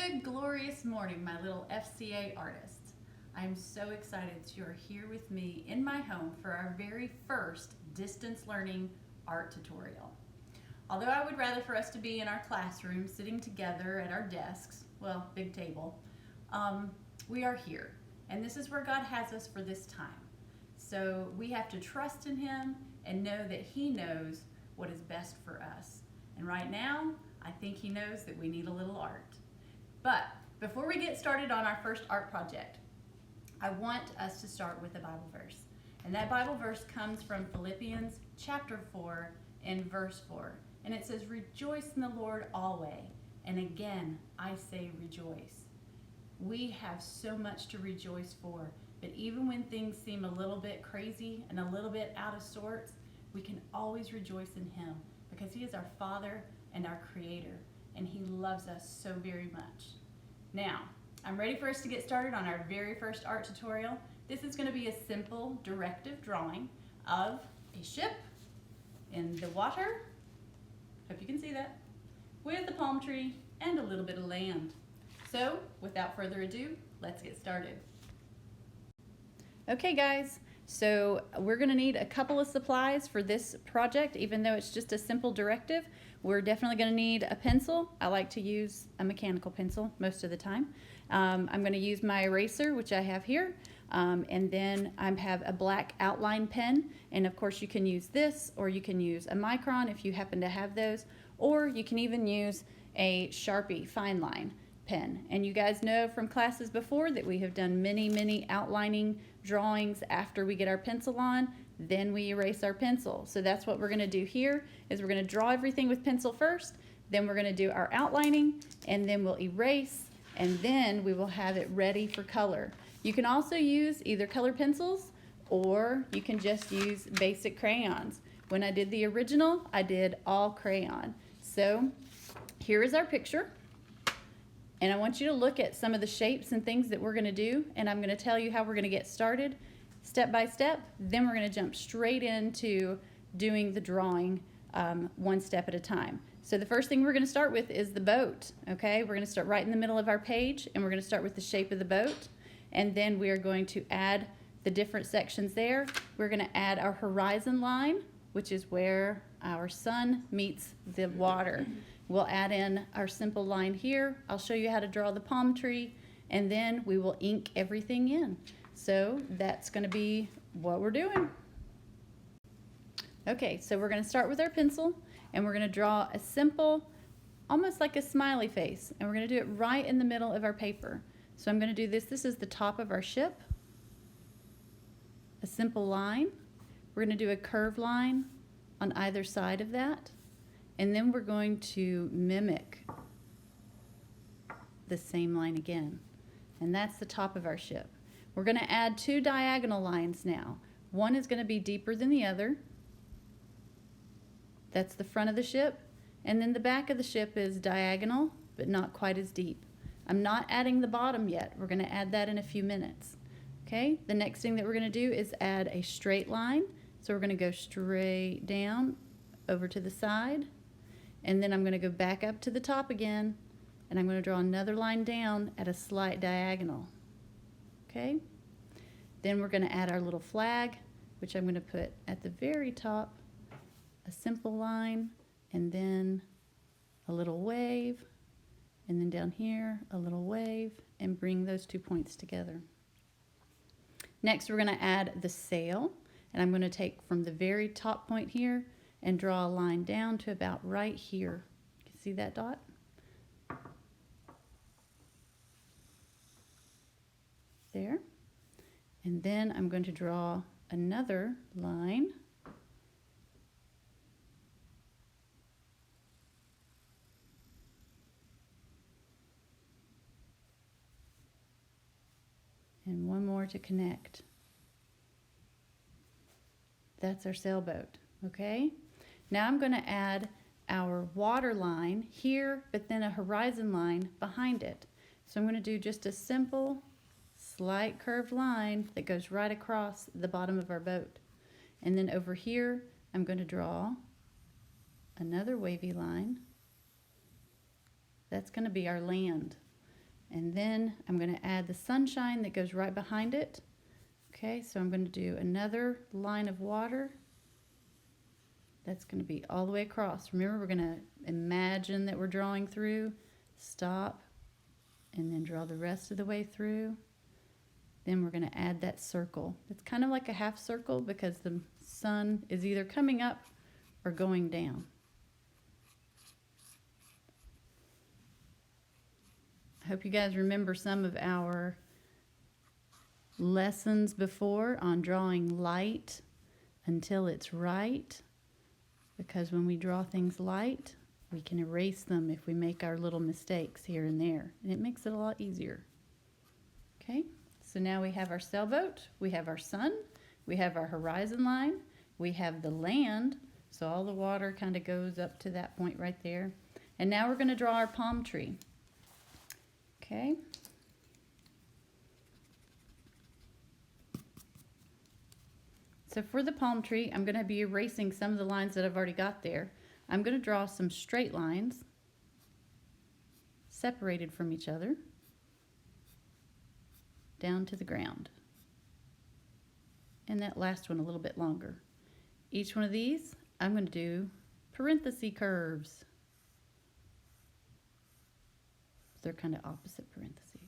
Good glorious morning, my little FCA artists. I am so excited that you are here with me in my home for our very first distance learning art tutorial. Although I would rather for us to be in our classroom sitting together at our desks, well, big table, we are here. And this is where God has us for this time. So we have to trust in Him and know that He knows what is best for us. And right now, I think He knows that we need a little art. But before we get started on our first art project, I want us to start with a Bible verse. And that Bible verse comes from Philippians chapter 4 and verse 4. And it says, "Rejoice in the Lord always. And again, I say rejoice." We have so much to rejoice for. But even when things seem a little bit crazy and a little bit out of sorts, we can always rejoice in Him because He is our Father and our Creator. And He loves us so very much. Now, I'm ready for us to get started on our very first art tutorial. This is going to be a simple directive drawing of a ship in the water, hope you can see that, with a palm tree and a little bit of land. So, without further ado, let's get started. Okay guys, so we're going to need a couple of supplies for this project. Even though it's just a simple directive, we're definitely going to need a pencil. I like to use a mechanical pencil most of the time. I'm going to use my eraser, which I have here, and then I have a black outline pen, and of course you can use this, or you can use a micron if you happen to have those, or you can even use a Sharpie fine line pen. And you guys know from classes before that we have done many outlining drawings after we get our pencil on, then we erase our pencil. So that's what we're going to do here, is we're going to draw everything with pencil first, then we're going to do our outlining, and then we'll erase, and then we will have it ready for color. You can also use either color pencils, or you can just use basic crayons. When I did the original, I did all crayon. So here is our picture. And I want you to look at some of the shapes and things that we're going to do, and I'm going to tell you how we're going to get started step by step. Then we're going to jump straight into doing the drawing one step at a time. So the first thing we're going to start with is the boat. Okay, we're going to start right in the middle of our page, and we're going to start with the shape of the boat, and then we are going to add the different sections there. We're going to add our horizon line, which is where our sun meets the water. We'll add in our simple line here. I'll show you how to draw the palm tree, and then we will ink everything in. So that's going to be what we're doing. Okay, so we're going to start with our pencil, and we're going to draw a simple, almost like a smiley face, and we're going to do it right in the middle of our paper. So I'm going to do this. This is the top of our ship. A simple line. We're going to do a curved line on either side of that. And then we're going to mimic the same line again. And that's the top of our ship. We're going to add two diagonal lines now. One is going to be deeper than the other. That's the front of the ship. And then the back of the ship is diagonal, but not quite as deep. I'm not adding the bottom yet. We're going to add that in a few minutes. Okay, the next thing that we're going to do is add a straight line. So we're going to go straight down over to the side. And then I'm going to go back up to the top again, and I'm going to draw another line down at a slight diagonal. Okay? Then we're going to add our little flag, which I'm going to put at the very top, a simple line, and then a little wave, and then down here, a little wave, and bring those 2 points together. Next, we're going to add the sail, and I'm going to take from the very top point here and draw a line down to about right here. You see that dot? There. And then I'm going to draw another line. And one more to connect. That's our sailboat, okay? Now I'm going to add our water line here, but then a horizon line behind it. So I'm going to do just a simple, slight curved line that goes right across the bottom of our boat. And then over here, I'm going to draw another wavy line. That's going to be our land. And then I'm going to add the sunshine that goes right behind it. Okay, so I'm going to do another line of water. That's going to be all the way across. Remember, we're going to imagine that we're drawing through, stop, and then draw the rest of the way through. Then we're going to add that circle. It's kind of like a half circle because the sun is either coming up or going down. I hope you guys remember some of our lessons before on drawing light until it's right, because when we draw things light, we can erase them if we make our little mistakes here and there, and it makes it a lot easier. Okay, so now we have our sailboat, we have our sun, we have our horizon line, we have the land, so all the water kind of goes up to that point right there. And now we're going to draw our palm tree. Okay. So for the palm tree, I'm going to be erasing some of the lines that I've already got there. I'm going to draw some straight lines separated from each other down to the ground. And that last one a little bit longer. Each one of these, I'm going to do parenthesis curves. They're kind of opposite parentheses.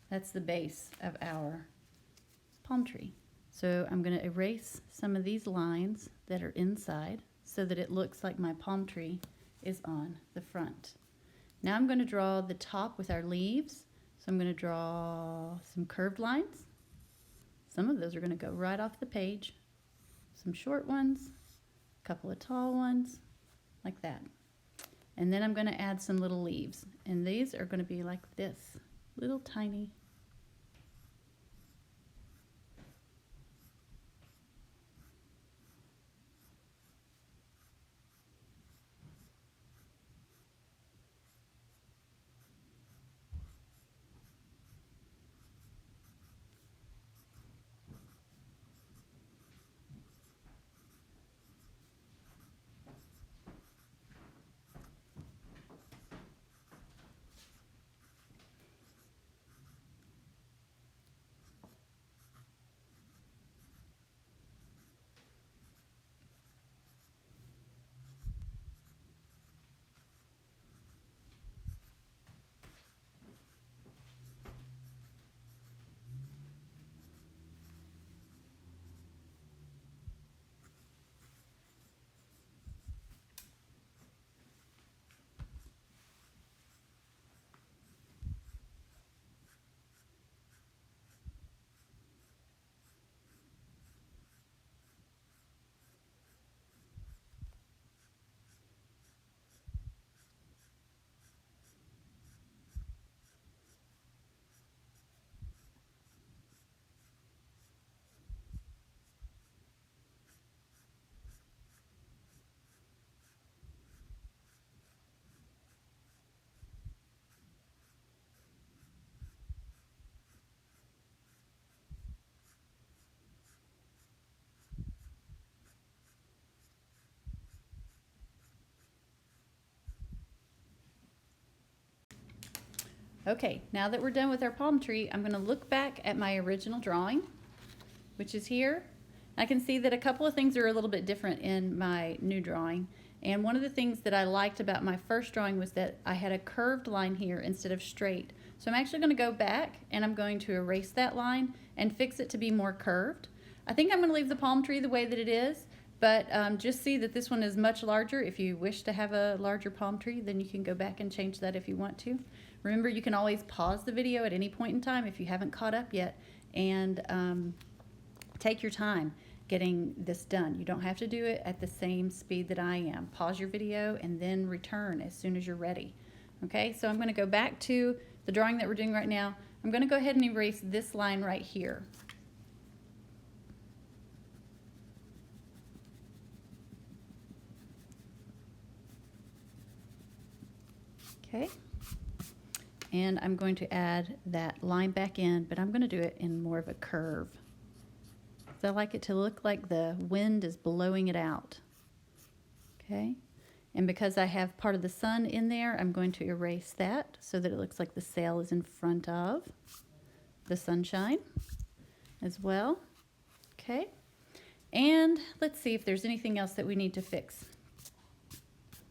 That's the base of our palm tree. So I'm going to erase some of these lines that are inside so that it looks like my palm tree is on the front. Now I'm going to draw the top with our leaves. So I'm going to draw some curved lines. Some of those are going to go right off the page. Some short ones, a couple of tall ones, like that. And then I'm going to add some little leaves. And these are going to be like this, little tiny. Okay, now that we're done with our palm tree, I'm going to look back at my original drawing, which is here. I can see that a couple of things are a little bit different in my new drawing. And one of the things that I liked about my first drawing was that I had a curved line here instead of straight. So I'm actually going to go back and I'm going to erase that line and fix it to be more curved. I think I'm going to leave the palm tree the way that it is, but just see that this one is much larger. If you wish to have a larger palm tree, then you can go back and change that if you want to. Remember, you can always pause the video at any point in time if you haven't caught up yet, and take your time getting this done. You don't have to do it at the same speed that I am. Pause your video and then return as soon as you're ready. Okay, so I'm going to go back to the drawing that we're doing right now. I'm going to go ahead and erase this line right here. Okay, and I'm going to add that line back in, but I'm going to do it in more of a curve. So I like it to look like the wind is blowing it out. Okay. And because I have part of the sun in there, I'm going to erase that so that it looks like the sail is in front of the sunshine as well. Okay. And let's see if there's anything else that we need to fix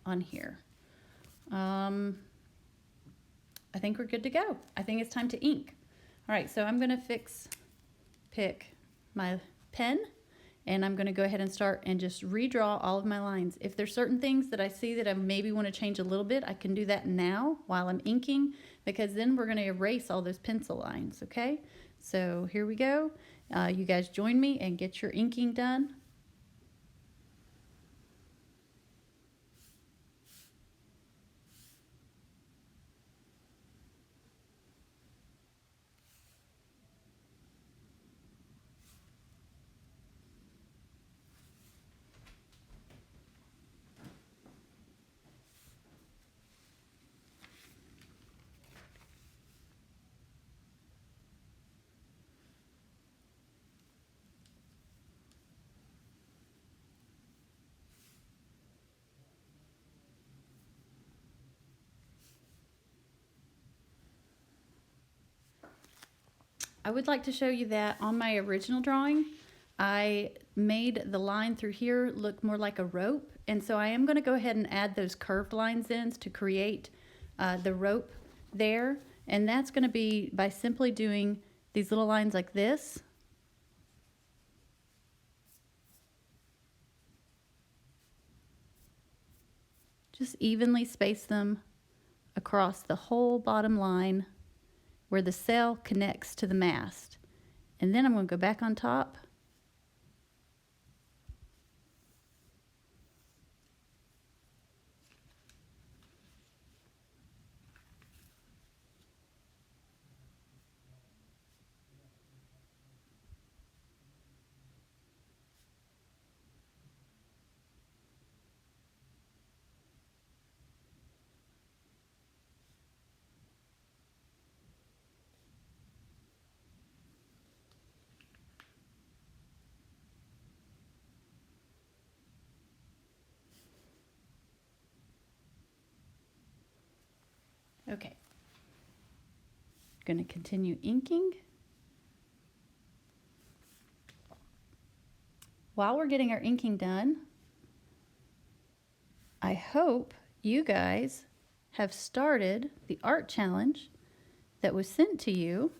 on here. I think we're good to go. I think it's time to ink. All right, so I'm gonna pick my pen, and I'm gonna go ahead and start and just redraw all of my lines. If there's certain things that I see that I maybe wanna change a little bit, I can do that now while I'm inking, because then we're gonna erase all those pencil lines, okay? So here we go. You guys join me and get your inking done. I would like to show you that on my original drawing, I made the line through here look more like a rope. And so I am going to go ahead and add those curved lines in to create the rope there. And that's going to be by simply doing these little lines like this. Just evenly space them across the whole bottom line where the sail connects to the mast. And then I'm going to go back on top . Okay. Going to continue inking. While we're getting our inking done, I hope you guys have started the art challenge that was sent to you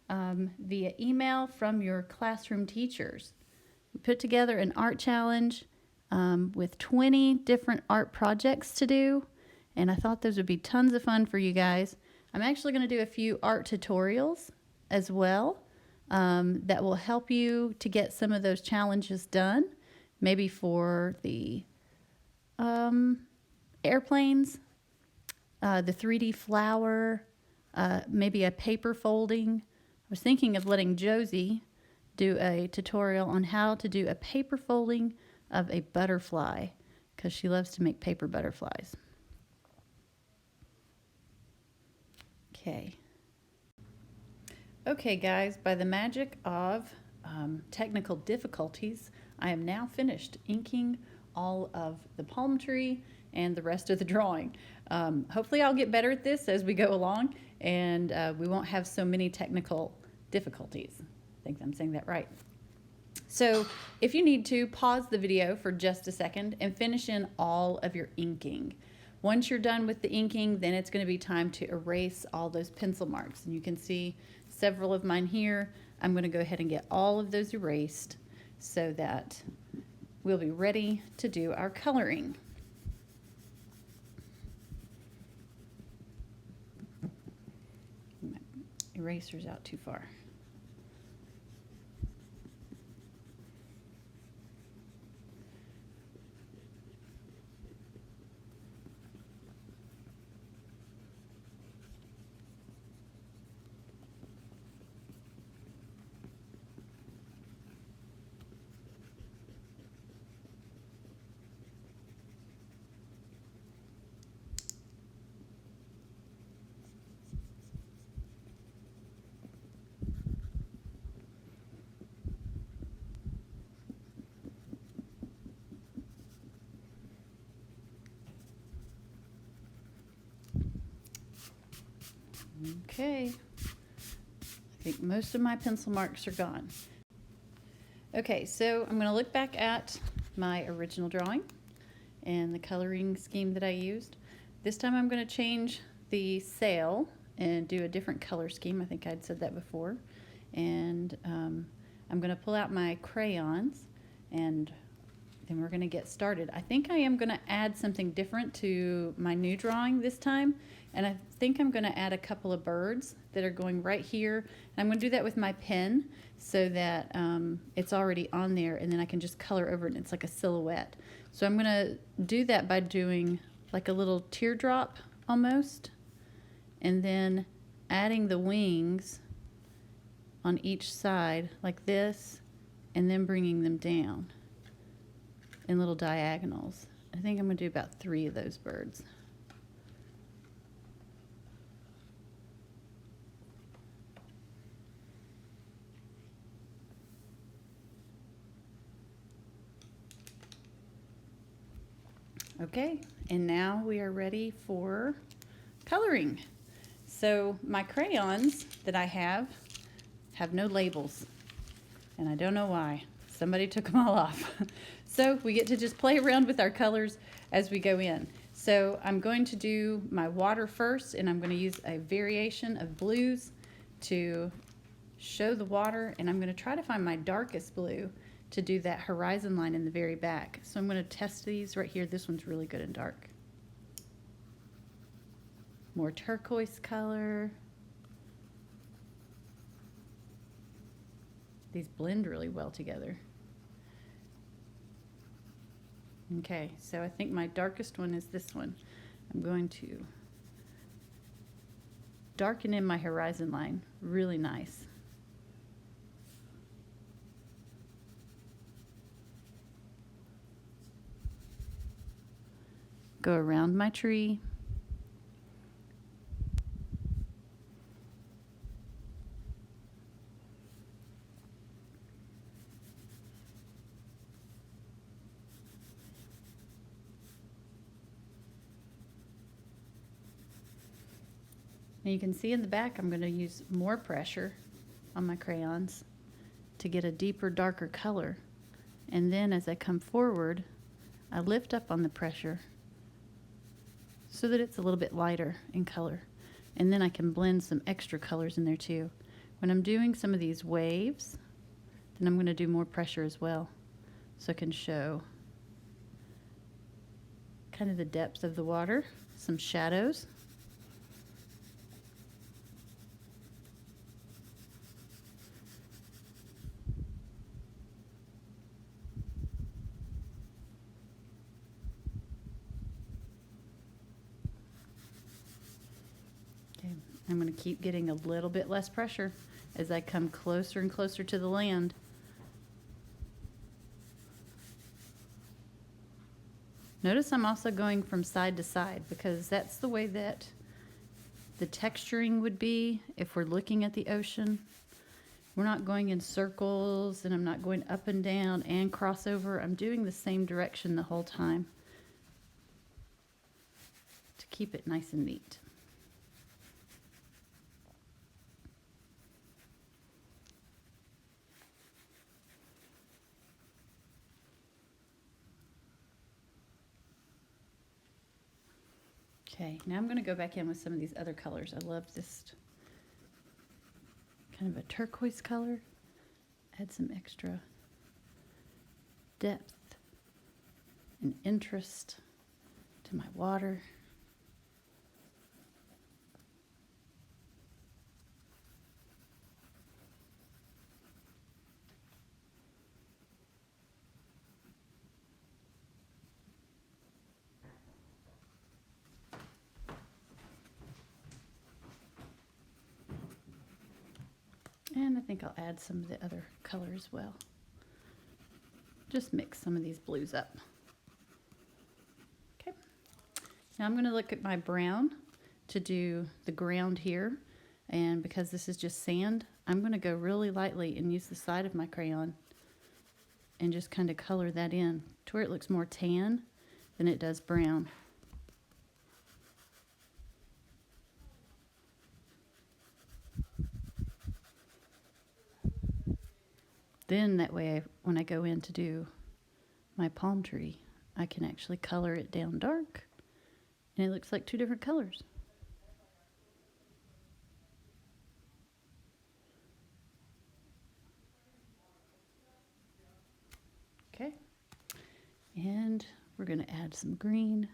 via email from your classroom teachers. We put together an art challenge with 20 different art projects to do, and I thought those would be tons of fun for you guys. I'm actually going to do a few art tutorials as well that will help you to get some of those challenges done, maybe for the airplanes, the 3D flower, maybe a paper folding. I was thinking of letting Josie do a tutorial on how to do a paper folding of a butterfly, because she loves to make paper butterflies. Okay. Okay, guys, by the magic of technical difficulties, I am now finished inking all of the palm tree and the rest of the drawing. Hopefully I'll get better at this as we go along, and we won't have so many technical difficulties. I think I'm saying that right. So if you need to, pause the video for just a second and finish in all of your inking. Once you're done with the inking, then it's going to be time to erase all those pencil marks. And you can see several of mine here. I'm going to go ahead and get all of those erased so that we'll be ready to do our coloring. My eraser's out too far. Okay, I think most of my pencil marks are gone. Okay, so I'm going to look back at my original drawing and the coloring scheme that I used. This time I'm going to change the sail and do a different color scheme. I think I'd said that before. And I'm going to pull out my crayons and then we're going to get started. I think I am going to add something different to my new drawing this time. And I think I'm going to add a couple of birds that are going right here. And I'm going to do that with my pen so that it's already on there and then I can just color over it and it's like a silhouette. So I'm going to do that by doing like a little teardrop almost and then adding the wings on each side like this and then bringing them down in little diagonals. I think I'm going to do about 3 of those birds. Okay, and now we are ready for coloring. So my crayons that I have no labels, and I don't know why. Somebody took them all off. So we get to just play around with our colors as we go in. So I'm going to do my water first, and I'm going to use a variation of blues to show the water, and I'm going to try to find my darkest blue to do that horizon line in the very back. So I'm going to test these right here. This one's really good in dark. More turquoise color. These blend really well together. Okay, so I think my darkest one is this one. I'm going to darken in my horizon line. Really nice. Go around my tree. Now you can see in the back I'm going to use more pressure on my crayons to get a deeper, darker color. And then as I come forward, I lift up on the pressure so that it's a little bit lighter in color. And then I can blend some extra colors in there too. When I'm doing some of these waves, then I'm going to do more pressure as well, so I can show kind of the depth of the water, some shadows. Okay, I'm going to keep getting a little bit less pressure as I come closer and closer to the land. Notice I'm also going from side to side because that's the way that the texturing would be if we're looking at the ocean. We're not going in circles and I'm not going up and down and crossover. I'm doing the same direction the whole time to keep it nice and neat. Okay, now I'm going to go back in with some of these other colors. I love this kind of a turquoise color. Add some extra depth and interest to my water. And I think I'll add some of the other color as well. Just mix some of these blues up. Okay. Now I'm going to look at my brown to do the ground here. And because this is just sand, I'm going to go really lightly and use the side of my crayon and just kind of color that in to where it looks more tan than it does brown. Then that way, when I go in to do my palm tree, I can actually color it down dark, and it looks like two different colors. Okay, and we're going to add some green.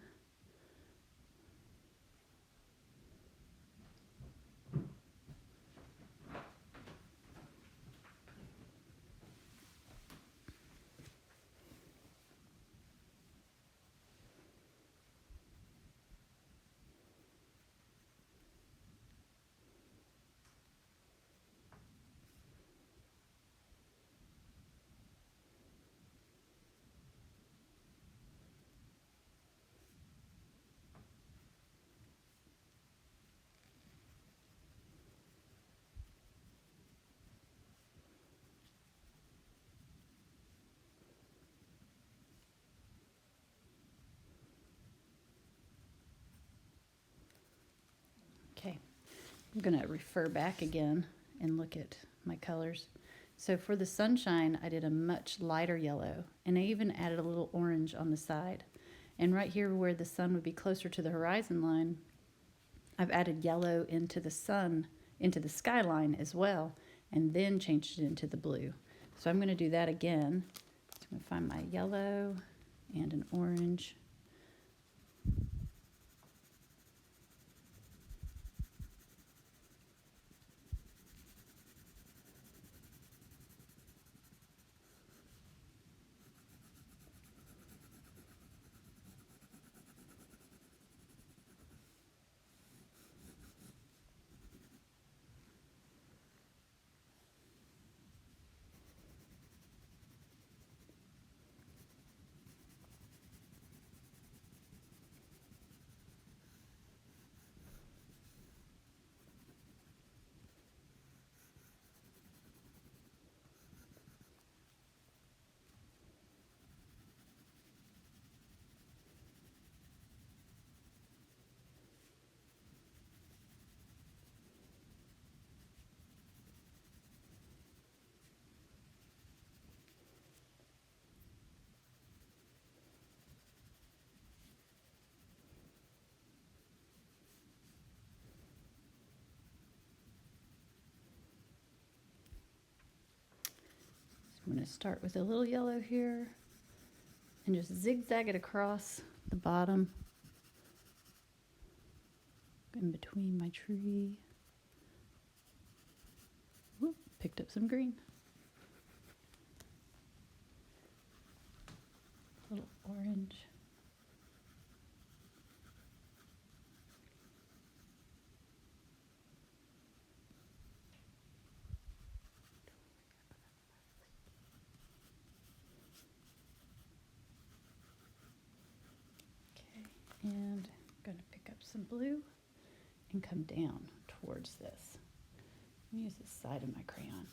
Okay, I'm going to refer back again and look at my colors. So for the sunshine, I did a much lighter yellow, and I even added a little orange on the side. And right here where the sun would be closer to the horizon line, I've added yellow into the skyline as well, and then changed it into the blue. So I'm going to do that again. I'm going to find my yellow and an orange. I'm going to start with a little yellow here and just zigzag it across the bottom in between my tree. Whoop, picked up some green. A little orange. And I'm going to pick up some blue and come down towards this. I'm going to use the side of my crayon.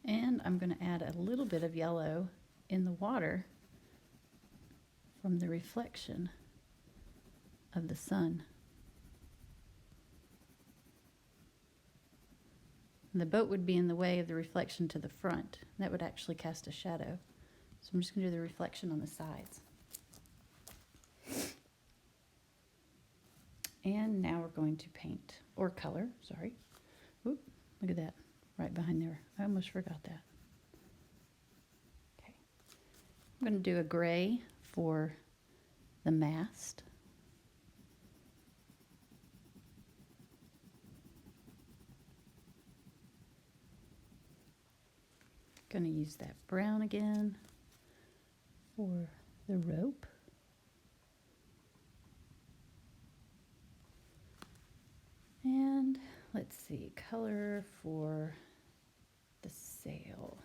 And I'm going to add a little bit of yellow in the water from the reflection of the sun. And the boat would be in the way of the reflection to the front. That would actually cast a shadow. So I'm just going to do the reflection on the sides. And now we're going to paint, or color, sorry. Oop, look at that, right behind there. I almost forgot that. Okay. I'm going to do a gray for the mast. Going to use that brown again for the rope. And let's see, color for the sail.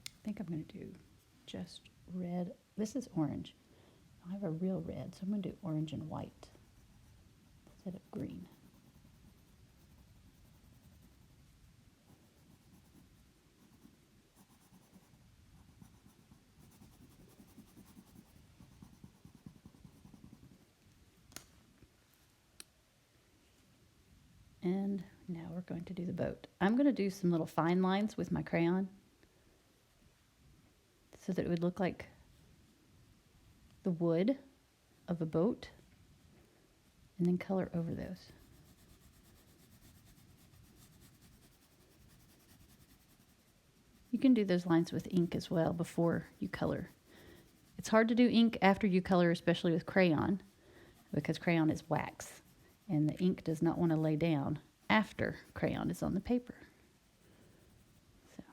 I think I'm going to do just red. This is orange. I have a real red, so I'm going to do orange and white instead of green. And now we're going to do the boat. I'm going to do some little fine lines with my crayon so that it would look like the wood of a boat, and then color over those. You can do those lines with ink as well before you color. It's hard to do ink after you color, especially with crayon, because crayon is wax, and the ink does not want to lay down after crayon is on the paper. So.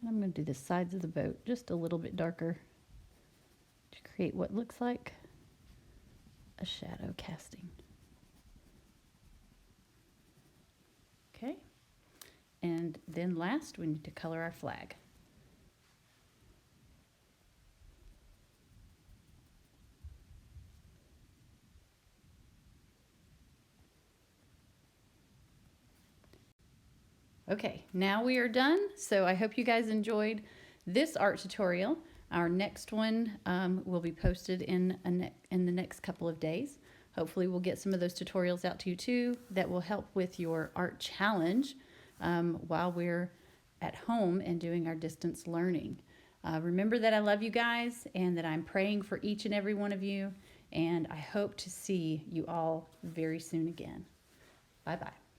And I'm going to do the sides of the boat just a little bit darker to create what looks like a shadow casting. Okay, and then last we need to color our flag. Okay, now we are done. So I hope you guys enjoyed this art tutorial. Our next one will be posted in the next couple of days. Hopefully we'll get some of those tutorials out to you too that will help with your art challenge while we're at home and doing our distance learning. Remember that I love you guys and that I'm praying for each and every one of you, and I hope to see you all very soon again. Bye-bye.